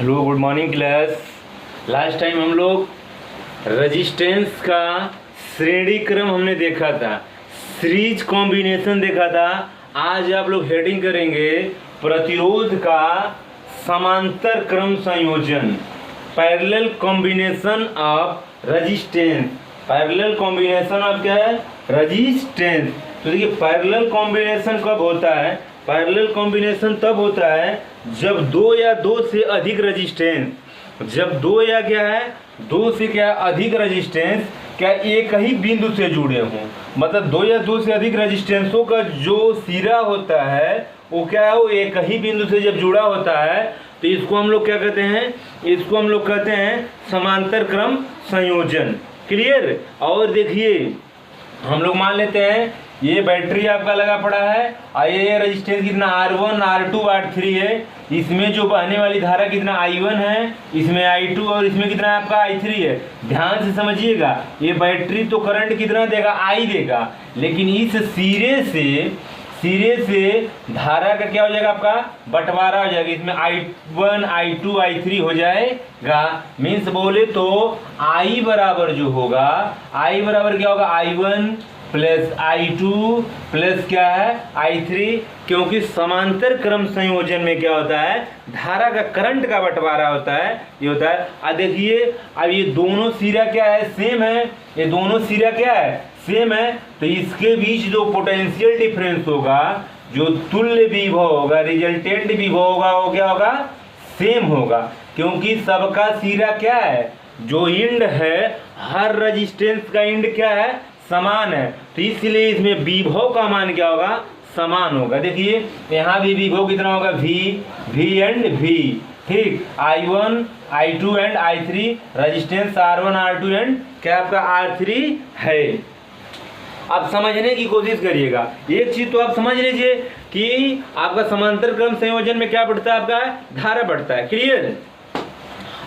Hello good morning class. Last time हम लोग resistance का श्रेणी क्रम हमने देखा था, सीरीज कॉम्बिनेशन देखा था। आज आप लोग हेडिंग करेंगे प्रतिरोध का समांतर क्रम संयोजन, parallel combination of resistance. Parallel combination of क्या है? रेजिस्टेंस। तो देखिए पैरेलल कॉम्बिनेशन कब होता है? पैरेलल कॉम्बिनेशन तब होता है जब दो या दो से अधिक रेजिस्टेंस, जब दो या क्या है दो से क्या अधिक रेजिस्टेंस क्या एक ही बिंदु से जुड़े हों। मतलब दो या दो से अधिक रेजिस्टेंसों का जो सिरा होता है वो क्या है, वो एक ही बिंदु से जब जुड़ा होता है तो इसको हम लोग क्या कहते हैं? इसको हम लोग कहते हैं समांतर क्रम संयोजन। क्लियर? और देखिए हम लोग मान लेते हैं ये बैटरी आपका लगा पड़ा है और ये रेजिस्टेंस कितना R1 R2 R3 है। इसमें जो बहने वाली धारा कितना I1 है, इसमें I2 और इसमें कितना आपका I3 है। ध्यान से समझिएगा, ये बैटरी तो करंट कितना देगा? I देगा, लेकिन इस सिरे से धारा का क्या हो जाएगा? आपका बंटवारा हो जाएगा। इसमें I1 I2 I3 हो जाएगा। मीन्स बोले तो I बराबर जो होगा, I बराबर क्या होगा? I1 प्लस I2 प्लस क्या है? I3। क्योंकि समांतर क्रम संयोजन में क्या होता है? धारा का करंट का बंटवारा होता है, ये होता है। अब देखिए अब ये दोनों सिरा क्या है? सेम है। ये दोनों सिरा क्या है? सेम है। तो इसके बीच जो पोटेंशियल डिफरेंस होगा, जो तुल्य विभव होगा, रिजल्टेंट विभव होगा, वो क्या होगा? सेम होगा। क्योंकि सबका सिरा क्या है? जो इंड है, हर रेजिस्टेंस का इंड क्या है? समान है। तो इसलिए इसमें विभव का मान क्या होगा? समान होगा। देखिए यहाँ भी विभव कितना होगा? V and V। ठीक, I1 I2 and I3। Resistance R1 R2 and क्या आपका R3 है। अब समझने की कोशिश करिएगा। एक चीज तो आप समझ लीजिए कि आपका समांतर क्रम संयोजन में क्या बढ़ता है? आपका धारा बढ़ता है। क्लियर?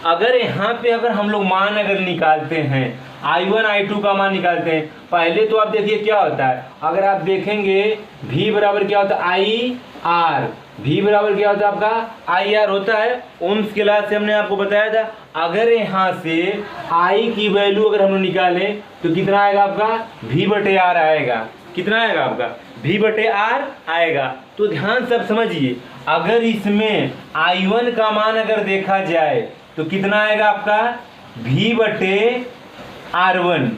अगर यहाँ पे अगर हम लोग मान अगर निकालते हैं, I1 I2 का मान निकालते हैं, पहले तो आप देखिए क्या होता है। अगर आप देखेंगे V बराबर क्या होता है? IR। V बराबर क्या होता है? आपका IR होता है। ओम्स के लॉ से हमने आपको बताया था। अगर यहाँ से I की वैल्यू अगर हम लोग निकालें तो कितना आएगा आपका? V/R आएगा। कितना आएगा आपका? V/R आएगा। तो ध्यान से आप समझिए, अगर इसमें I1 का मान अगर देखा जाए तो कितना आएगा आपका? V/R1।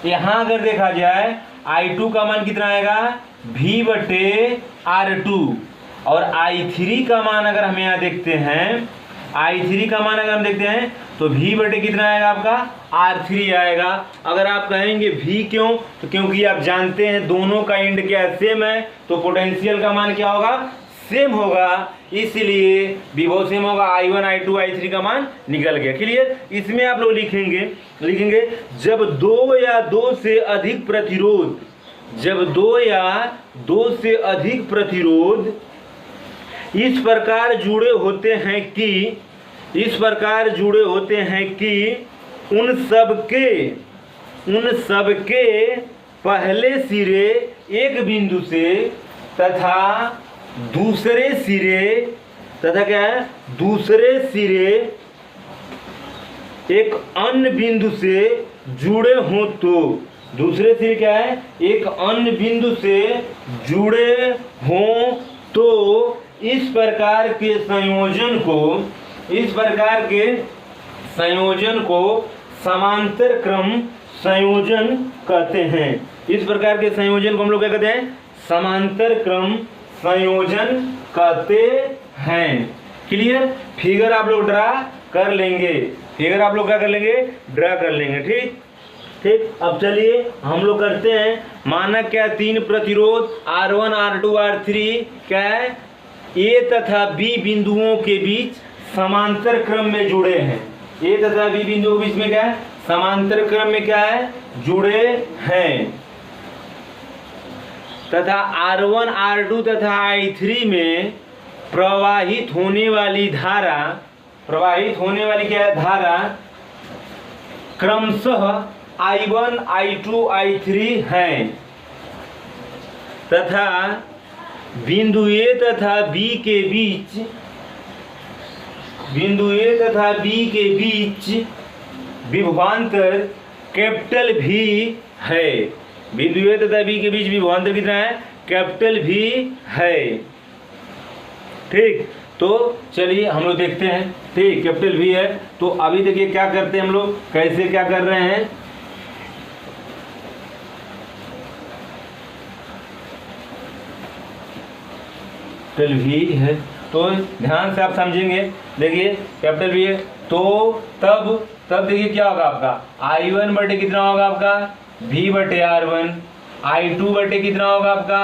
यहाँ अगर देखा जाए I2 का मान कितना आएगा? V/R2। और I3 का मान अगर हम यहाँ देखते हैं, I3 का मान अगर हम देखते हैं तो V/ कितना आएगा आपका? R3 आएगा। अगर आप कहेंगे V क्यों, तो क्योंकि आप जानते हैं दोनों का इंड क्या सेम है, तो पोटेंशियल का मान क्या होगा? सेम होगा। इसलिए विभव सेम होगा। I1 I2 I3 का मान निकल गया। क्लियर? इसमें आप लोग लिखेंगे जब दो या दो से अधिक प्रतिरोध, जब दो या दो से अधिक प्रतिरोध इस प्रकार जुड़े होते हैं कि उन सबके पहले सिरे एक बिंदु से तथा दूसरे सिरे एक अन्य बिंदु से जुड़े हों तो, दूसरे सिरे क्या है? एक अन्य बिंदु से जुड़े हों तो इस प्रकार के संयोजन को समांतर क्रम संयोजन कहते हैं। इस प्रकार के संयोजन को हम लोग क्या कहते हैं? समांतर क्रम संयोजन कहते हैं। क्लियर? फिगर आप लोग ड्रा कर लेंगे। ड्रा कर लेंगे। ठीक। अब चलिए हम लोग करते हैं। मानक क्या? तीन प्रतिरोध R1 R2 R3 क्या है? A तथा B बिंदुओं के बीच समांतर क्रम में जुड़े हैं। A तथा B बिंदुओं के बीच में क्या है? समांतर क्रम में क्या है? जुड़े हैं। तथा R1 R2 तथा I3 में प्रवाहित होने वाली क्या है? धारा क्रमशः I1 I2 I3 हैं तथा बिंदु A तथा B के बीच बिंदु ए तथा बी के बीच विभवांतर कैपिटल भी है। बिंदु ए तथा बी के बीच विभवांतर कितना है? कैपिटल भी है। ठीक, तो चलिए हम लोग देखते हैं। ठीक, कैपिटल भी है। तो अभी देखिए क्या करते हैं हम लोग, कैसे क्या कर रहे हैं। कैपिटल भी है तो ध्यान से आप समझेंगे। देखिए कैपिटल भी है तो तब देखिए क्या होगा आपका I1 बटे कितना होगा आपका V बटे R1, I2 बटे कितना होगा आपका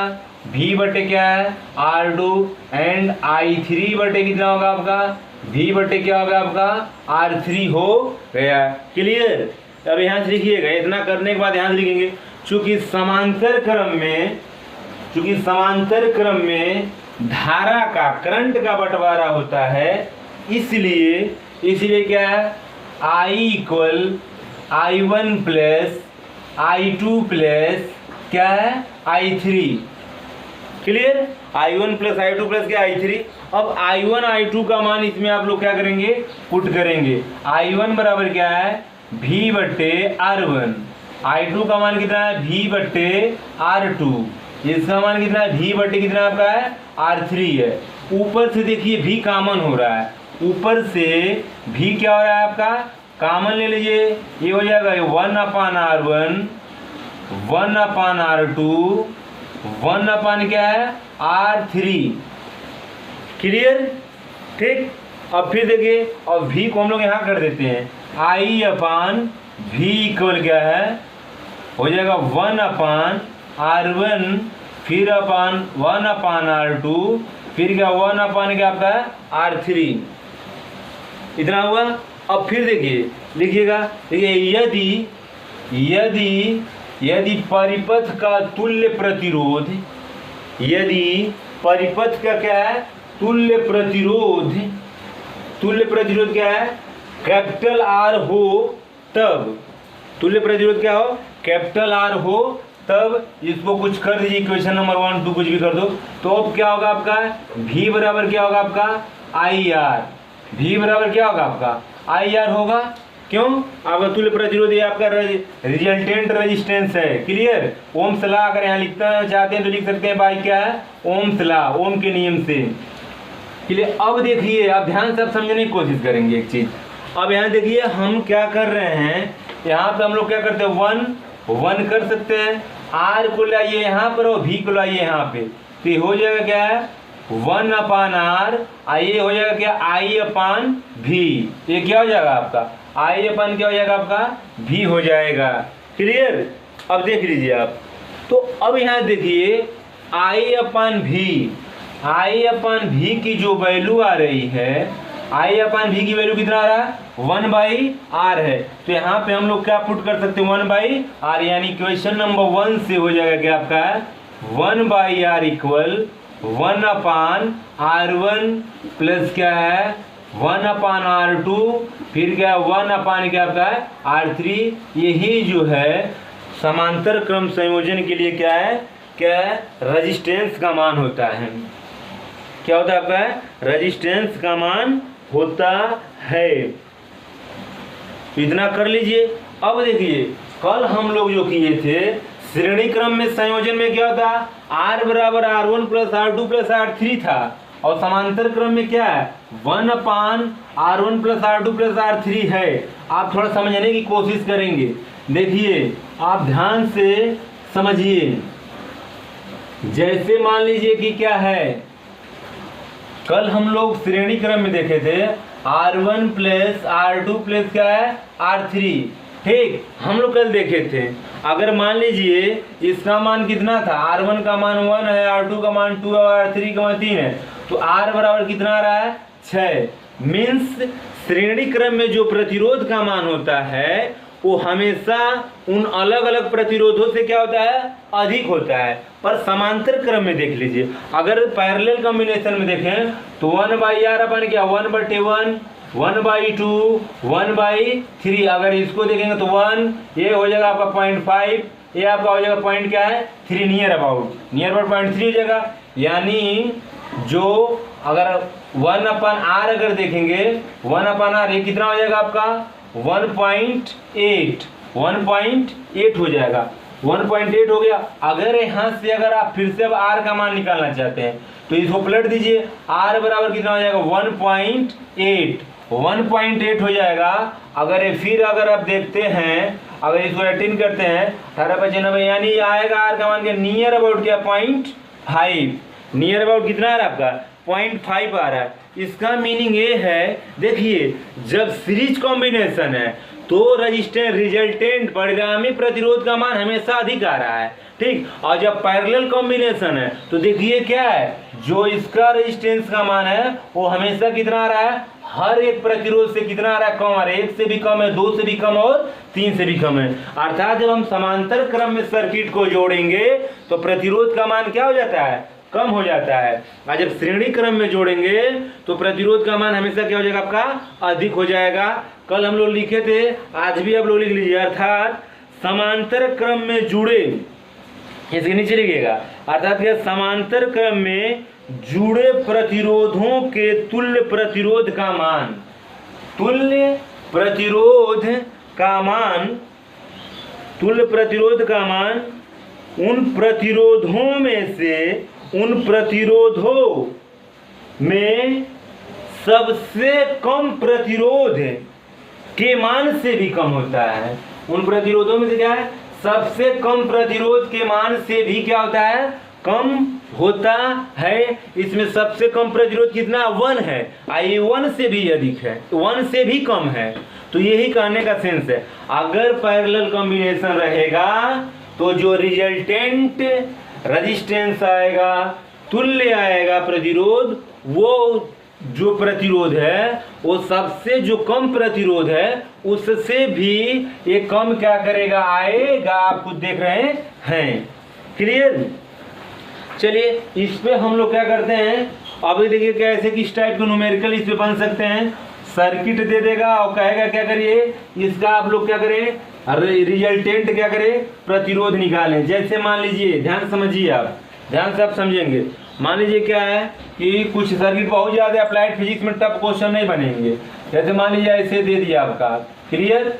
V बटे क्या है R2 एंड I3 बटे कितना होगा आपका V बटे क्या होगा आपका R3 हो गया। क्लियर? अब यहाँ से लिखिएगा, इतना करने के बाद यहाँ से लिखेंगे चूंकि समांतर क्रम में धारा का करंट का बंटवारा होता है, इसलिए क्या है I equal I1 plus I2 plus क्या है I3। Clear? I1 plus I2 plus क्या I3। अब I1 I2 का मान इसमें आप लोग क्या करेंगे, पुट करेंगे। I1 बराबर क्या है V बट्टे R1, I2 का मान कितना है V बट्टे R2, इसका मान कितना है V बट्टे कितना आपका है R3 है। ऊपर से देखिए V कॉमन हो रहा है, ऊपर से V क्या हो रहा है आपका कॉमन ले लीजिए, ये हो जाएगा 1/R1 1/R2 1 क्या है R3। क्लियर? ठीक, अब फिर देखिए और V को हम लोग यहाँ कर देते हैं I/V इक्वल क्या है हो जाएगा 1/R1 फिर 1/R2 फिर क्या 1 क्या आपका है R3। इतना हुआ। अब फिर देखिए लिखिएगा, देखिए यदि परिपथ का तुल्य प्रतिरोध, यदि परिपथ का क्या है तुल्य प्रतिरोध क्या है कैपिटल R हो तब, तुल्य प्रतिरोध क्या हो कैपिटल R हो तब, इसको कुछ कर दीजिए इक्वेशन नंबर 1 2 कुछ भी कर दो। तो अब क्या होगा आपका V बराबर क्या होगा आपका IR, V बराबर क्या होगा आपका IR होगा। क्यों? आपका तुल्य प्रतिरोध ये आपका रिजल्टेंट रेजिस्टेंस है। क्लियर? ओम्स लॉ अगर यहाँ लिखना चाहते हैं तो लिख सकते हैं बाई क्या है ओम्स लॉ, ओम के नियम से। क्लियर? अब देखिए आप ध्यान से आप समझने की कोशिश करेंगे एक चीज। अब यहाँ देखिए हम क्या कर रहे हैं, यहाँ पे हम लोग क्या करते हैं 1 कर सकते हैं, R को लाइए यहाँ पर और V को लाइए यहाँ पे, तो ये हो जाएगा क्या है 1/R, ये हो जाएगा क्या I/V, ये क्या हो जाएगा आपका I/ क्या हो जाएगा आपका V हो जाएगा। क्लियर? अब देख लीजिए आप, तो अब यहाँ देखिए I/V की जो वैल्यू आ रही है, I/V की वैल्यू कितना आ रहा है 1/R है, तो यहाँ पे हम लोग क्या पुट कर सकते हैं 1/R, यानी इक्वेशन नंबर 1 से हो जाएगा क्या आपका 1/R इक्वल 1/R1 प्लस क्या है 1/R2 फिर क्या 1 क्या आपका है R3। यही जो है समांतर क्रम संयोजन के लिए क्या है रेजिस्टेंस का मान होता है। क्या होता है आपका रेजिस्टेंस का मान होता है। इतना कर लीजिए। अब देखिए कल हम लोग जो किए थे श्रेणी क्रम में संयोजन में क्या होता R बराबर R1 plus R2 plus R3 था, और समांतर क्रम में क्या है 1/R1 plus R2 plus R3 है। आप थोड़ा समझने की कोशिश करेंगे। देखिए आप ध्यान से समझिए। जैसे मान लीजिए कि क्या है कल हम लोग श्रेणी क्रम में देखे थे R1 प्लस R2 प्लस क्या है R3। ठीक, हम लोग कल देखे थे अगर मान लीजिए इसका मान कितना था R1 का मान 1 है, R2 का मान 2 है और R3 का मान 3 है, तो R बराबर कितना आ रहा है 6। मीन्स श्रेणी क्रम में जो प्रतिरोध का मान होता है वो हमेशा उन अलग अलग प्रतिरोधों से क्या होता है अधिक होता है। पर समांतर क्रम में देख लीजिए, अगर पैरेलल कॉम्बिनेशन में देखें तो 1/R अपन क्या 1/1 1/2 1/3। अगर इसको देखेंगे तो 1 ये हो जाएगा आपका 0.5, ये आपका हो जाएगा पॉइंट क्या है 3 नियर अबाउट 0.3 हो जाएगा। यानी जो अगर 1/r अगर देखेंगे 1/r ये कितना हो जाएगा आपका 1.8 हो जाएगा। 1.8 हो गया। अगर यहाँ से अगर आप फिर से अब r का मान निकालना चाहते हैं तो इसको पलट दीजिए, r बराबर कितना हो जाएगा 1.8 हो जाएगा। अगर ये फिर अगर आप देखते हैं, अगर इसको 18 करते हैं 18×90 यानी आएगा r का मान क्या नियर अबाउट क्या 0.5, नियर अबाउट कितना आ रहा है आपका 0.5 आ रहा है। इसका मीनिंग ये है, देखिए जब सीरीज कॉम्बिनेशन है तो रजिस्टेंस रिजल्टेंट परिणामी प्रतिरोध का मान हमेशा अधिक आ रहा है, ठीक। और जब पैरेलल कॉम्बिनेशन है तो देखिए क्या है, जो इसका रेजिस्टेंस का मान है वो हमेशा कितना आ रहा है, हर एक प्रतिरोध से कितना आ रहा है, कम आ रहा है। 1 से भी कम है, 2 से भी कम और 3 से भी कम है। अर्थात जब हम समांतर क्रम में सर्किट को जोड़ेंगे तो प्रतिरोध का मान क्या हो जाता है, कम हो जाता है। और जब श्रेणी क्रम में जोड़ेंगे तो प्रतिरोध का मान हमेशा क्या हो जाएगा, आपका अधिक हो जाएगा। कल हम लोग लिखे थे, आज भी आप लोग लिख लीजिए, अर्थात समांतर क्रम में जुड़े, इसके नीचे लिखिएगा, अर्थात क्या समांतर क्रम में जुड़े प्रतिरोधों के तुल्य प्रतिरोध का मान, तुल्य प्रतिरोध का मान, तुल्य प्रतिरोध का मान उन प्रतिरोधों में से, उन प्रतिरोधों में सबसे कम प्रतिरोध के मान से भी कम होता है। उन प्रतिरोधों में से क्या है, सबसे कम प्रतिरोध के मान से भी क्या होता है, कम होता है। इसमें सबसे कम प्रतिरोध कितना 1 है, आई 1 से भी अधिक है, 1 से भी कम है। तो यही कहने का सेंस है, अगर पैरेलल कॉम्बिनेशन रहेगा तो जो रिजल्टेंट रेजिस्टेंस आएगा, तुल्य आएगा प्रतिरोध, वो जो प्रतिरोध है वो सबसे जो कम प्रतिरोध है उससे भी ये कम क्या करेगा, आएगा। आप खुद देख रहे हैं, क्लियर। चलिए इस पे हम लोग क्या करते हैं, अभी देखिए कैसे किस टाइप के न्यूमेरिकल इस पे बन सकते हैं। सर्किट दे देगा और कहेगा क्या करिए, इसका आप लोग क्या करें, रिजल्टेंट क्या करें, प्रतिरोध निकालें। जैसे मान लीजिए, ध्यान समझिए आप, ध्यान से आप समझेंगे। मान लीजिए क्या है कि कुछ सर्किट बहुत ज़्यादा अप्लाइड फिजिक्स में टफ क्वेश्चन नहीं बनेंगे। जैसे मान लीजिए ऐसे दे दिया आपका, क्लियर,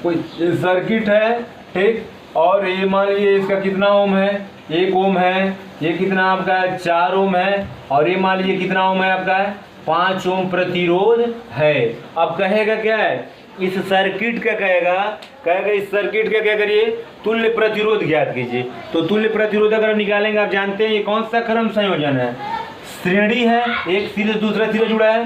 कोई सर्किट है, ठीक, और ये मान लीजिए इसका कितना ओम है, 1 ओम है, ये कितना आपका है 4 ओम है, और ये मान लीजिए कितना ओम है आपका है 5 ओम प्रतिरोध है। अब कहेगा क्या है, इस सर्किट का कहेगा इस सर्किट का क्या करिए, तुल्य प्रतिरोध ज्ञात कीजिए। तो तुल्य प्रतिरोध अगर हम निकालेंगे, आप जानते हैं ये कौन सा क्रम संयोजन है, श्रेणी है, एक सिरे दूसरा सिरे जुड़ा है,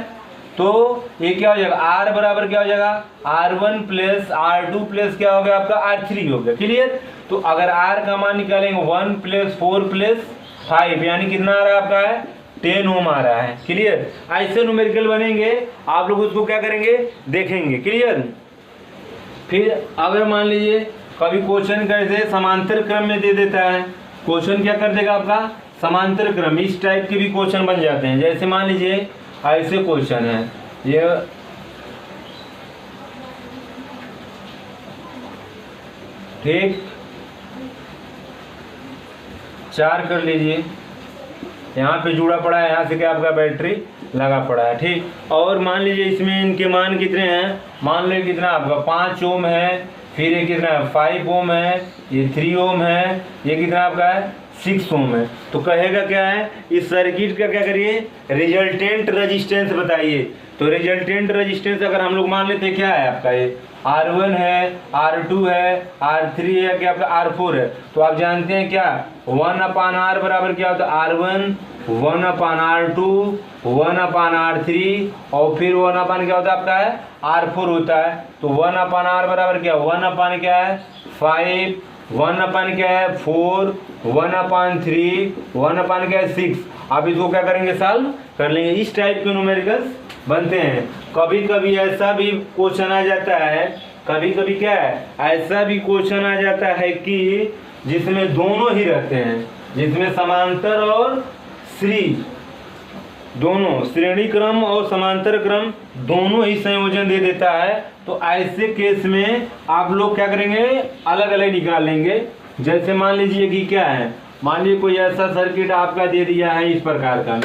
तो ये क्या हो जाएगा, R बराबर क्या हो जाएगा R1 प्लस R2 प्लस क्या हो गया आपका R3 हो गया, क्लियर। तो अगर R का मान निकालेंगे 1 + 4 + 5 यानी कितना आ रहा है आपका है 10 ओम आ रहा है, क्लियर। ऐसे न्यूमेरिकल बनेंगे, आप लोग उसको क्या करेंगे, देखेंगे, क्लियर। फिर अगर मान लीजिए कभी क्वेश्चन कैसे समांतर क्रम में दे देता है, क्वेश्चन क्या कर देगा आपका समांतर क्रम, इस टाइप के भी क्वेश्चन बन जाते हैं। जैसे मान लीजिए ऐसे क्वेश्चन है, ये ठीक 4 कर लीजिए, यहाँ पे जुड़ा पड़ा है, यहाँ से क्या आपका बैटरी लगा पड़ा है, ठीक। और मान लीजिए इसमें इनके मान कितने हैं, मान लीजिए कितना आपका 5 ओम है, फिर ये कितना है 5 ओम है, ये 3 ओम है, ये कितना आपका है 6 ओम है। तो कहेगा क्या है, इस सर्किट का क्या करिए, रिजल्टेंट रेजिस्टेंस बताइए। तो रिजल्टेंट रेजिस्टेंस अगर हम लोग मान लेते क्या है आपका, ये R1 है, R2 है, R3 है, क्या आपका R4 है। तो आप जानते हैं क्या 1/R बराबर क्या होता है R1, 1/R2, 1/R3 और फिर 1 क्या होता है आपका है R4 होता है। तो 1/R बराबर क्या 1 क्या है 5, 1 क्या है 4, 1/3, 1 क्या है 6। आप इसको क्या करेंगे, सॉल्व कर लेंगे। इस टाइप के न्यूमेरिकल्स बनते हैं। कभी कभी ऐसा भी क्वेश्चन आ जाता है, कभी कभी क्या है ऐसा भी क्वेश्चन आ जाता है कि जिसमें दोनों ही रहते हैं, जिसमें समांतर और सीरीज दोनों, श्रेणी क्रम और समांतर क्रम दोनों ही संयोजन दे देता है। तो ऐसे केस में आप लोग क्या करेंगे, अलग अलग निकाल लेंगे। जैसे मान लीजिए कि क्या है मान लीजिए कोई ऐसा सर्किट आपका दे दिया है इस प्रकार का,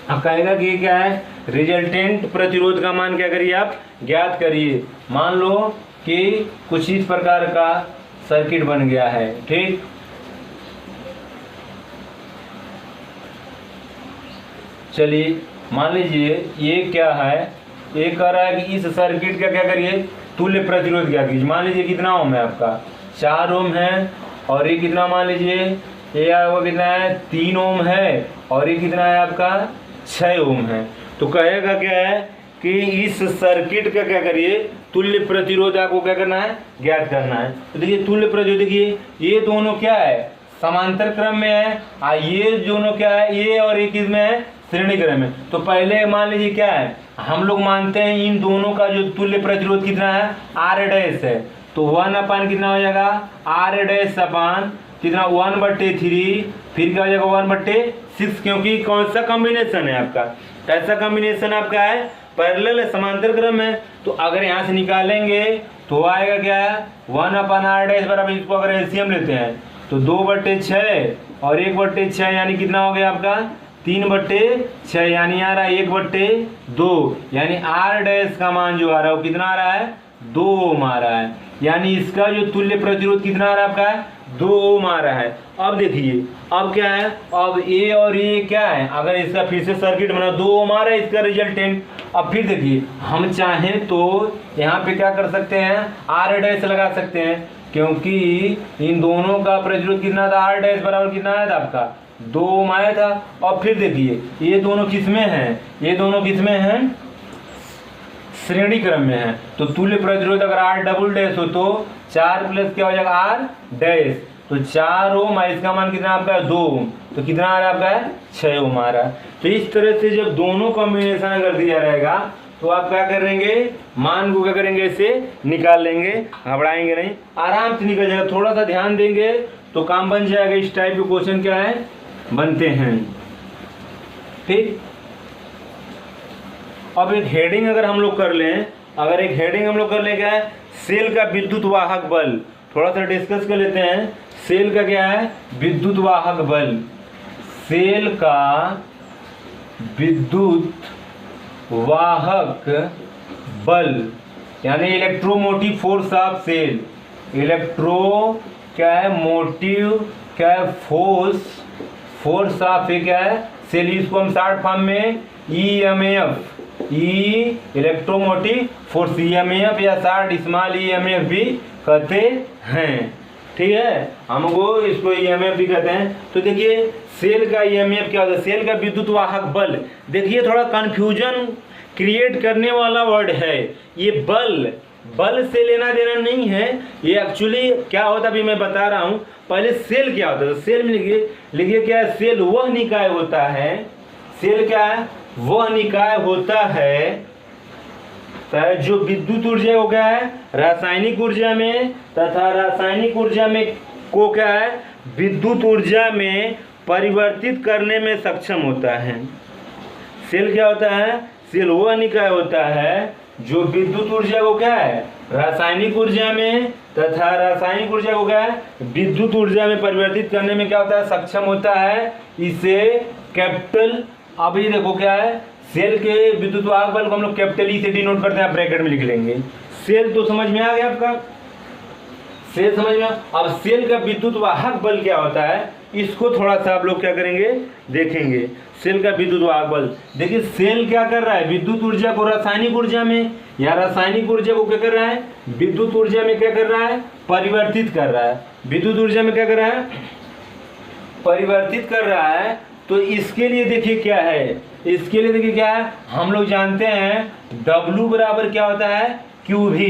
अब कहेगा कि क्या है, रिजल्टेंट प्रतिरोध का मान क्या करिए आप ज्ञात करिए। मान लो कि कुछ इस प्रकार का सर्किट बन गया है, ठीक। चलिए मान लीजिए ये क्या है, ये कह रहा है कि इस सर्किट का क्या करिए, तुल्य प्रतिरोध क्या कीजिए। मान लीजिए कितना ओम है आपका, 4 ओम है, और ये कितना मान लीजिए, ये आपका कितना है, 3 ओम है, और ये कितना है आपका 6 ओम है। तो कहेगा क्या है कि इस सर्किट का क्या करिए, तुल्य प्रतिरोध आपको क्या करना है, ज्ञात करना है। तो देखिए तुल्य प्रतिरोध, देखिए ये दोनों क्या है, समांतर क्रम में है, ये दोनों क्या है, ये और ये किस में है, श्रेणी क्रम में। तो पहले मान लीजिए क्या है, हम लोग मानते हैं इन दोनों का जो तुल्य प्रतिरोध कितना है, R डैश है। तो 1 अपान कितना हो जाएगा, R डैश अपान कितना 1/3, फिर क्या हो जाएगा 1/6, क्योंकि कौन सा कॉम्बिनेशन है आपका, ऐसा कॉम्बिनेशन आपका है, पैरेलल है, समांतर क्रम है। तो अगर यहाँ से निकालेंगे तो आएगा क्या है, 1 अपान R डैश बराबर, इसको अगर एलसीएम लेते हैं तो 2/6 और 1/6 यानी कितना हो गया आपका 3/6, यानी आ रहा है 1/2, यानी R डैश का मान जो आ रहा है वो कितना आ रहा है, 2 ओम आ रहा है। यानी इसका जो तुल्य प्रतिरोध कितना आ रहा है आपका, 2 ओम आ रहा है। अब देखिए अब क्या है, अब ए और ये क्या है, अगर इसका फिर से सर्किट बना 2 ओम आ रहा है इसका रिजल्टेंट। अब फिर देखिए हम चाहें तो यहाँ पे क्या कर सकते हैं, R डैश लगा सकते हैं, क्योंकि इन दोनों का प्रतिरोध कितना था, R डैश बराबर कितना आया था आपका 2 ओम आया था। और फिर देखिए ये दोनों किसमें हैं, ये दोनों किसमें हैं, श्रेणी क्रम में है। तो तुल्य प्रतिरोध अगर R डबल डैश हो तो 4 प्लस क्या हो जाएगा R डैश, तो 4 ओम, इसका मान कितना आपका 2 ओम, तो कितना आ रहा है आपका 6 ओम आ रहा है। तो इस तरह से जब दोनों कॉम्बिनेशन अगर दिया रहेगा तो आप क्या करेंगे, मान को क्या करेंगे, इसे निकाल लेंगे, घबराएंगे नहीं, आराम से निकल जाएगा। थोड़ा सा ध्यान देंगे तो काम बन जाएगा। इस टाइप के क्वेश्चन क्या है, बनते हैं, ठीक। अब एक हेडिंग अगर हम लोग कर लें, अगर एक हेडिंग हम लोग कर लें, क्या है, सेल का विद्युत वाहक बल, थोड़ा सा डिस्कस कर लेते हैं। सेल का क्या है, विद्युत वाहक बल, सेल का विद्युत वाहक बल यानी electromotive force of cell, electro क्या है, मोटिव क्या है, फोर्स ऑफ क्या है सेल, इसको हम शॉर्ट फॉर्म में EMF, इलेक्ट्रोमोटिव फोर्स, EMF या शॉर्ट स्मॉल EMF भी कहते हैं, ठीक है, हमको इसको EMF भी कहते हैं। तो देखिए सेल का EMF क्या होता है, सेल का विद्युत वाहक बल। देखिए थोड़ा कंफ्यूजन क्रिएट करने वाला वर्ड है ये, बल से लेना देना नहीं है, ये एक्चुअली क्या होता है अभी मैं बता रहा हूँ। पहले सेल क्या होता है, तो सेल में लिखिए क्या है, सेल वह निकाय होता है, सेल क्या है, वह निकाय होता है जो विद्युत ऊर्जा हो गया है रासायनिक ऊर्जा में, तथा रासायनिक ऊर्जा में को क्या है, विद्युत ऊर्जा में परिवर्तित करने में सक्षम होता है। सेल क्या होता है, सेल वह निकाय होता है जो विद्युत ऊर्जा को क्या है, रासायनिक ऊर्जा में, तथा रासायनिक ऊर्जा को क्या है, विद्युत ऊर्जा में परिवर्तित करने में क्या होता है, सक्षम होता है। इसे कैपिटल, अब ये देखो क्या है, सेल के विद्युत वाहक बल को हम लोग कैपिटल E से डिनोट करते हैं, आप ब्रैकेट में लिख लेंगे। सेल तो समझ में आ गया आपका, सेल समझ में। अब सेल का विद्युत वाहक बल क्या होता है, इसको थोड़ा सा आप लोग क्या करेंगे, देखेंगे। सेल का विद्युत वाहक बल, देखिए सेल क्या कर रहा है, विद्युत ऊर्जा को रासायनिक ऊर्जा में, या रासायनिक ऊर्जा को क्या कर रहा है, विद्युत ऊर्जा में क्या कर रहा है, परिवर्तित कर रहा है। विद्युत ऊर्जा में क्या कर रहा है, परिवर्तित कर रहा है। तो इसके लिए देखिए क्या है, इसके लिए देखिए क्या है, हम लोग जानते हैं W बराबर क्या होता है, QV,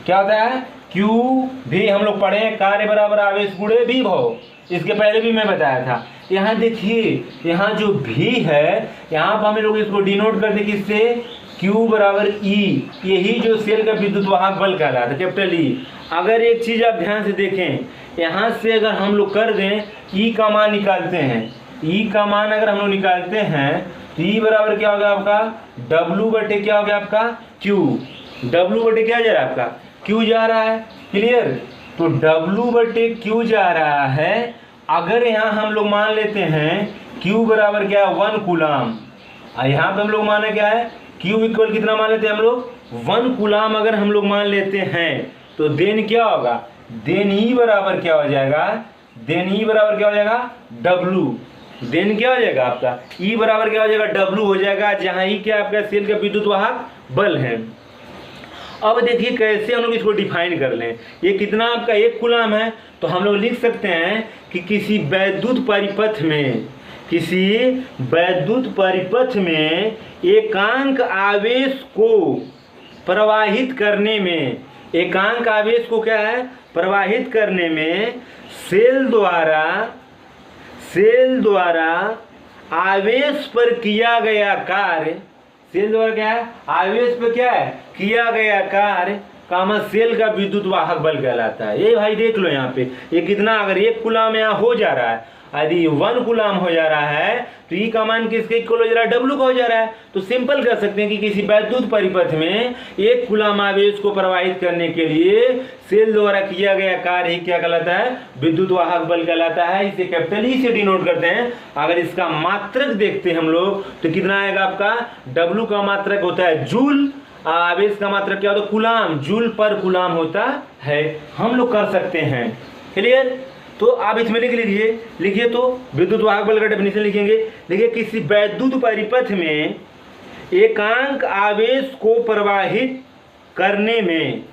क्या होता है, QV हम लोग पढ़े हैं, कार्य बराबर आवेश गुणे विभव, इसके पहले भी मैं बताया था। यहाँ देखिए यहाँ जो V है, यहाँ पर हम लोग इसको डिनोट कर दे किससे, Q बराबर E, यही जो सेल का विद्युत वाहक बल कहलाता है, कैपिटल E। अगर एक चीज़ आप ध्यान से देखें, यहाँ से अगर हम लोग कर दें, E का मान निकालते हैं, E का मान अगर हम लोग निकालते हैं तो E बराबर क्या हो गया आपका, W बटे क्या हो गया आपका Q, W बटे क्या जा रहा है आपका Q जा रहा है, क्लियर। तो W बटे Q जा रहा है, अगर यहाँ हम लोग मान लेते हैं Q बराबर क्या है 1 कूलाम, यहाँ पे हम लोग माने क्या है Q इक्वल कितना मान लेते हैं हम लोग 1 कूलाम अगर हम लोग मान लेते हैं तो देन क्या होगा, देन E बराबर क्या हो जाएगा, देन E बराबर क्या हो जाएगा W, देन क्या हो जाएगा आपका E बराबर क्या हो जाएगा W हो जाएगा, जहाँ E क्या आपका सेल का विद्युत वाहक बल है। अब देखिए कैसे हम लोग इसको डिफाइन कर लें, ये कितना आपका 1 कूलाम है, तो हम लोग लिख सकते हैं कि किसी वैद्युत परिपथ में, किसी वैद्युत परिपथ में एकांक आवेश को प्रवाहित करने में, एकांक आवेश को क्या है प्रवाहित करने में सेल द्वारा आवेश पर किया गया कार्य, सेल द्वारा क्या है आवेश पर क्या है किया गया कार्य कामा सेल का विद्युत वाहक बल कहलाता है। ये भाई देख लो यहाँ पे ये कितना, अगर 1 कूलाम यहाँ हो जा रहा है, यदि 1 कूलाम हो जा रहा है तो ई का मान किसके इक्वल हो जा रहा है W का हो जा रहा है। तो सिंपल कर सकते हैं कि किसी वैद्युत परिपथ में 1 कूलाम आवेश को प्रवाहित करने के लिए सेल द्वारा किया गया कार्य ही क्या कहलाता है विद्युत वाहक बल कहलाता है। इसे कैपिटल ई से डिनोट करते हैं। अगर इसका मात्रक देखते हैं हम लोग तो कितना आएगा आपका, W का मात्रक होता है जूल, आवेश का मात्रक क्या होता है कूलाम, जूल पर कूलाम होता है। हम लोग कर सकते हैं, क्लियर। तो आप इसमें लिख लीजिए, लिखिए तो विद्युत वाहक बल का डेफिनेशन लिखेंगे। देखिए किसी वैद्युत परिपथ में एकांक आवेश को प्रवाहित करने में,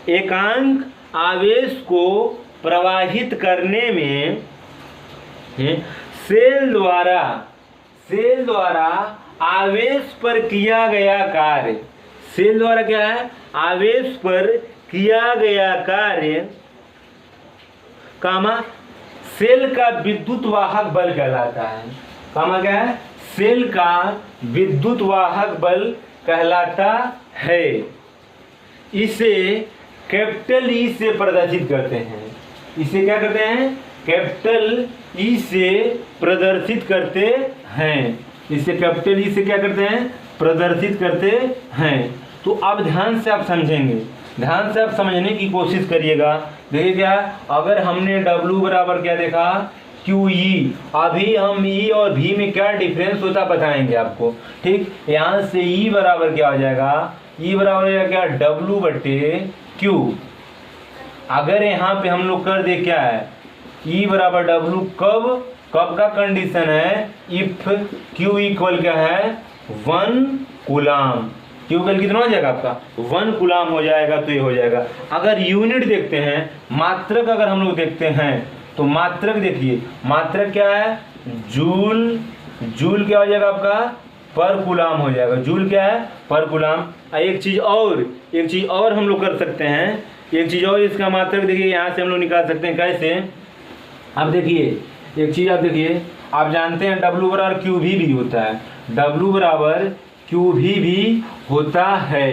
एकांक आवेश को प्रवाहित करने में सेल द्वारा आवेश पर किया गया कार्य, सेल द्वारा क्या है आवेश पर किया गया कार्य कामा सेल का विद्युत वाहक बल कहलाता है। कामा क्या है सेल का विद्युत वाहक बल कहलाता है। इसे कैपिटल ई से प्रदर्शित करते हैं, इसे क्या करते हैं कैपिटल ई से प्रदर्शित करते हैं, इसे कैपिटल ई से क्या करते हैं प्रदर्शित करते हैं। तो अब ध्यान से आप समझेंगे, ध्यान से आप समझने की कोशिश करिएगा। देखिए क्या, अगर हमने W बराबर क्या देखा QE, अभी हम E और V में क्या डिफरेंस होता बताएंगे आपको, ठीक। यहाँ से E बराबर क्या हो जाएगा, E बराबर हो जाएगा क्या W बटे Q। अगर यहाँ पे हम लोग कर दे क्या है E बराबर W, कब कब का कंडीशन है, इफ Q इक्वल क्या है 1 कूलाम, Q इक्वल कितना हो जाएगा आपका 1 कूलाम हो जाएगा। तो ये हो जाएगा। अगर यूनिट देखते हैं, मात्रक अगर हम लोग देखते हैं तो मात्रक देखिए, मात्रक क्या है जूल, जूल क्या हो जाएगा आपका पर कूलाम हो जाएगा, जूल क्या है पर कूलाम। एक चीज़ और हम लोग कर सकते हैं, एक चीज़ और इसका मात्रक देखिए यहाँ से हम लोग निकाल सकते हैं। कैसे, अब देखिए एक चीज़ आप देखिए, आप जानते हैं W बराबर QV भी होता है, W बराबर QV भी होता है।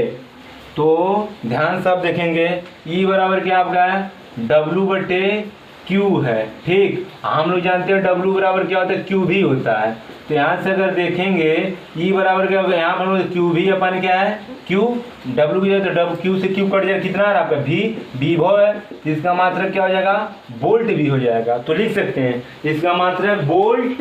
तो ध्यान से आप देखेंगे E बराबर क्या आपका है W बटे Q है, ठीक। हम लोग जानते हैं W बराबर क्या होता है QV होता है। तो यहाँ से अगर देखेंगे E बराबर क्या होगा, यहाँ पर QV अपन क्या है Q, W भी है तो W Q से Q कट जाएगा, कितना है आपका V, विभव है, इसका मात्रक क्या हो जाएगा वोल्ट भी हो जाएगा। तो लिख सकते हैं इसका मात्रक वोल्ट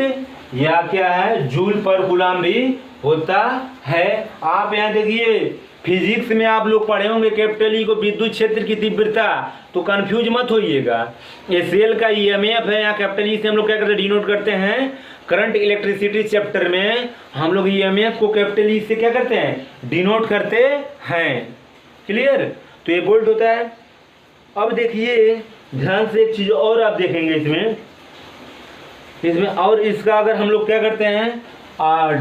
या क्या है जूल पर कूलाम भी होता है। आप यहाँ देखिए फिजिक्स में आप लोग पढ़े होंगे कैपिटल ई को विद्युत क्षेत्र की तीव्रता, तो कंफ्यूज मत होइएगा। ये सेल का ईएमएफ है, यहाँ कैपिटल ई से हम लोग क्या करते हैं डिनोट करते हैं। करंट इलेक्ट्रिसिटी चैप्टर में हम लोग ईएमएफ को कैपिटल ई से क्या करते हैं डिनोट करते हैं, क्लियर। तो ये वोल्ट होता है। अब देखिए ध्यान से एक चीज और आप देखेंगे इसमें और इसका अगर हम लोग क्या करते हैं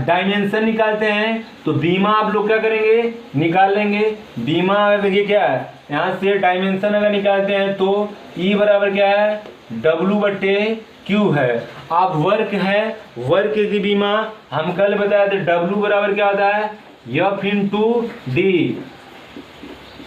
डायमेंशन निकालते हैं तो बीमा आप लोग क्या करेंगे निकाल लेंगे। बीमा देखिए क्या है, यहाँ से डायमेंशन अगर निकालते हैं तो E बराबर क्या है W बटे Q है। आप वर्क है, वर्क की बीमा हम कल बताए थे W बराबर क्या होता है F into D,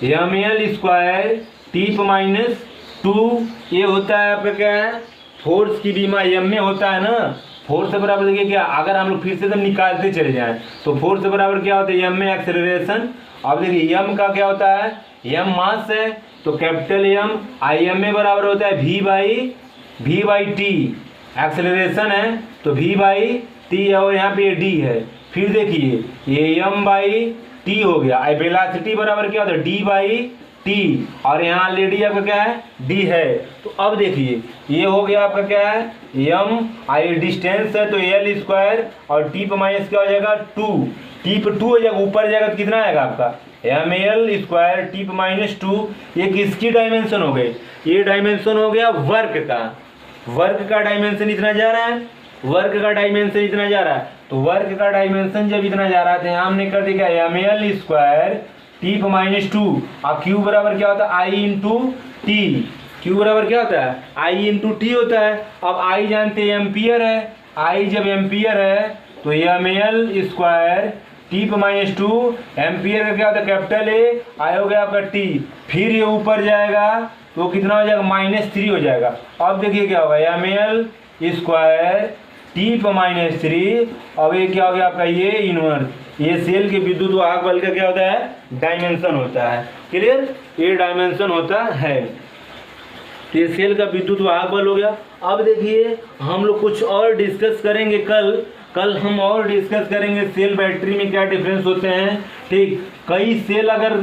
ml square टीप माइनस 2, ये होता है आपका क्या है फोर्स की बीमा m में होता है ना। फोर्स से बराबर देखिए क्या, अगर हम लोग फिर से एकदम निकालते चले जाएं तो फोर्स से बराबर क्या होता है m में एक्सेलरेशन। अब देखिए m का क्या होता है, m मास है तो कैपिटल M, I m में बराबर होता है v बाई टी, एक्सेलरेशन है तो v बाई टी है और यहाँ पे ये d है। फिर देखिए ये m बाई टी हो गया। वेलोसिटी बराबर क्या होता है d बाई टी, और यहाँ ऑलरेडी आपका क्या है d है। तो अब देखिए ये हो गया आपका क्या है m, आई डिस्टेंस है तो l स्क्वायर और t पर माइनस क्या हो जाएगा 2, t पर 2 हो जाएगा, ऊपर जाएगा तो कितना आएगा आपका एम एल स्क्वायर टी पर माइनस 2। ये किसकी डायमेंशन हो गई, ये डायमेंशन हो गया वर्क का। वर्क का डायमेंशन इतना जा रहा है, वर्क का डायमेंशन इतना जा रहा है, तो वर्क का डायमेंशन जब इतना जा रहा है तो हमने कर दिया एम एल स्क्वायर टी पर माइनस 2 और क्यू बराबर क्या होता है आई इंटू टी। क्यू बराबर क्या होता है आई इंटू टी होता है। अब आई जानते हैं एम्पियर है, आई जब एम्पियर है तो एम एल स्क्वायर टी पर माइनस 2 एम्पियर का क्या होता है कैपिटल ए, आई हो गया आपका टी, फिर ये ऊपर जाएगा तो कितना हो जाएगा -3 हो जाएगा। अब देखिए क्या होगा एम एल स्क्वायर टी पर -3, अब ये क्या हो गया आपका ये इनवर्स। ये सेल के विद्युत वाहक बल का क्या होता है डायमेंशन होता है। क्लियर, ये डायमेंशन होता है। तो ये सेल का विद्युत वाहक बल हो गया। अब देखिए हम लोग कुछ और डिस्कस करेंगे कल हम और डिस्कस करेंगे सेल बैटरी में क्या डिफरेंस होते हैं। ठीक, कई सेल अगर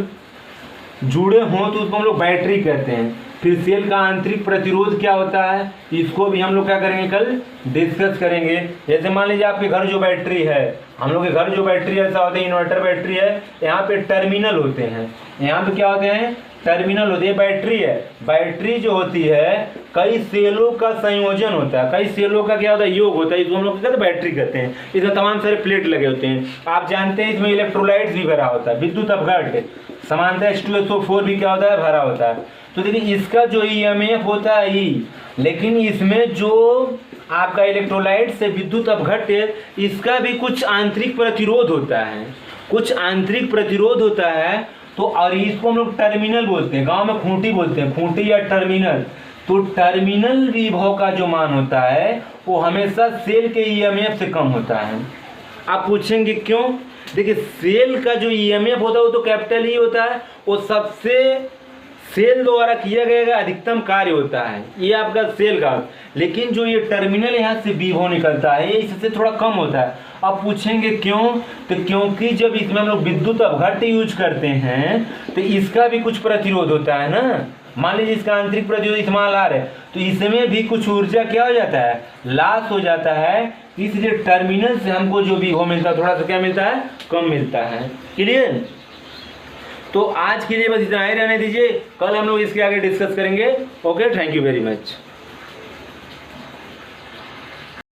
जुड़े हों तो उसको हम लोग बैटरी कहते हैं। फिर सेल का आंतरिक प्रतिरोध क्या होता है इसको भी हम लोग क्या करेंगे कल डिस्कस करेंगे। जैसे मान लीजिए आपके घर जो बैटरी है, हम लोग के घर जो बैटरी ऐसा होता है इन्वर्टर बैटरी है, यहाँ पे टर्मिनल होते हैं, यहाँ पे क्या होते हैं टर्मिनल होती है। बैटरी है, बैटरी जो होती है कई सेलों का संयोजन होता है, कई सेलों का क्या होता है योग होता है, इसको हम लोग कहते हैं बैटरी कहते हैं। इसमें तमाम सारे प्लेट लगे होते हैं। आप जानते हैं इसमें इलेक्ट्रोलाइट्स भी भरा होता है, विद्युत अपघट समानता H2SO4 भी क्या होता है भरा होता है। तो देखिए इसका जो EMF होता है ई, लेकिन इसमें जो आपका इलेक्ट्रोलाइट से विद्युत अपघट है इसका भी कुछ आंतरिक प्रतिरोध होता है, कुछ आंतरिक प्रतिरोध होता है। तो और इसको हम लोग टर्मिनल बोलते हैं, गांव में खूंटी बोलते हैं, खूंटी या टर्मिनल। तो टर्मिनल विभव का जो मान होता है वो हमेशा सेल के EMF से कम होता है। आप पूछेंगे क्यों, देखिए सेल का जो EMF होता है वो तो कैपिटल ई होता है, वो सबसे सेल द्वारा किया गया अधिकतम कार्य होता है, ये आपका सेल का। लेकिन जो ये टर्मिनल यहाँ से विभव निकलता है ये इससे थोड़ा कम होता है। अब पूछेंगे क्यों, तो क्योंकि जब इसमें हम लोग विद्युत अपघट यूज करते हैं तो इसका भी कुछ प्रतिरोध होता है ना। मान लीजिए इसका आंतरिक प्रतिरोध इस्तेमाल आ रहा है तो इसमें भी कुछ ऊर्जा क्या हो जाता है लॉस हो जाता है, इसलिए टर्मिनल से हमको जो विभव मिलता है थोड़ा सा क्या मिलता है कम मिलता है। क्लियर, तो आज के लिए बस इतना ही रहने दीजिए, कल हम लोग इसके आगे डिस्कस करेंगे। Okay, thank you very much.